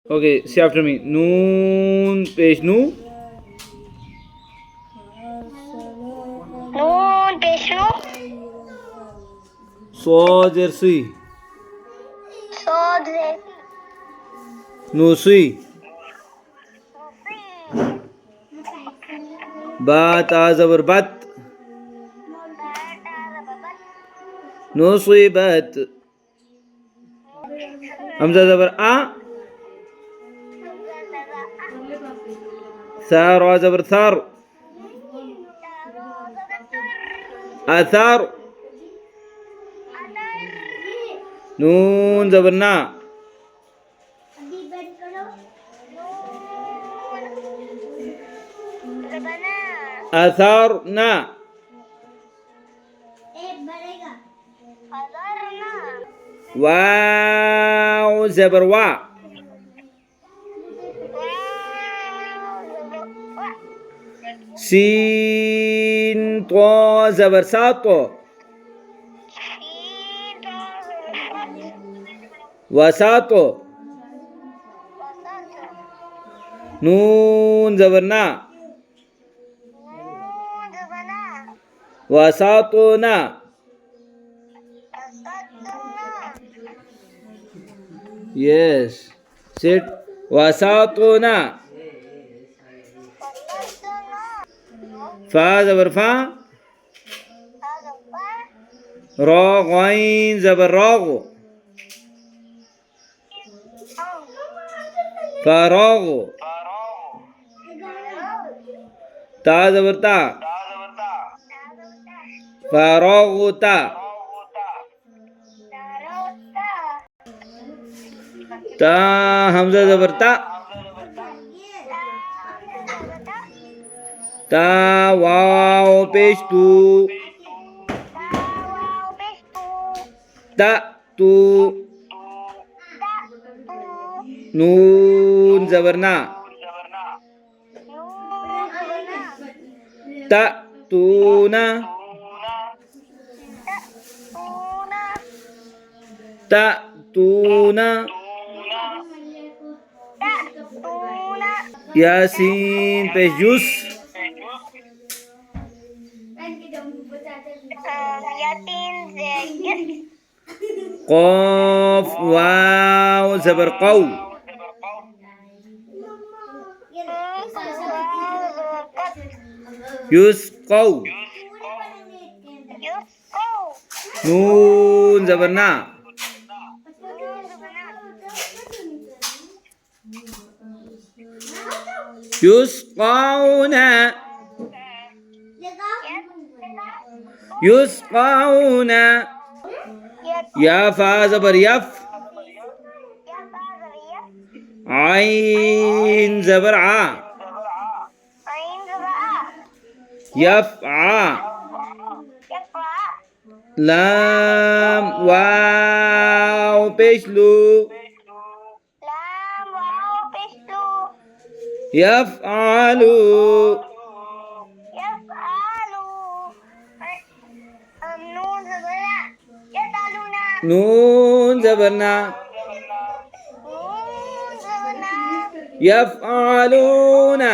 Okay, say after me. Noon, page no. نون بشنو Sojer sui. صاد زيتي No sui. نصي Bat azabar bat. بات على بابت No sui bat. Hamza zabar a. همزة زبا Thar azabar thar. تارو زبتر Athar. أتر Noon zabar na. نون زبنا Athar na. حضرنا Wow zabar wa. واو زبا وا Sin to zabar sato. شين تو زبا Wasato. وسط Noon zabar na. نون زبنا Wasato na. وسطنا Yes. Sit. Wasatuna. وسطنا Fa zabar fa. هذا با Ra ghain zabar rago. أو Farago. Ta zabar ta. Farago ta. Ta hamza zabar ta. Ta wow pesh tu. Ta tu. Nun zabar na. Ta tu na. Ta tu na. Yasin pesh jus. يتين زي Qaf wow zabar qaw. Yusqaw. Nun zabar na. Yusqawna. Yusqawna. Ya fa zabar yaf. Ain zabar a. Yaf'a. Lam wow peshlu. Yaf'alu. Nun zabar na. Yaf'aluna.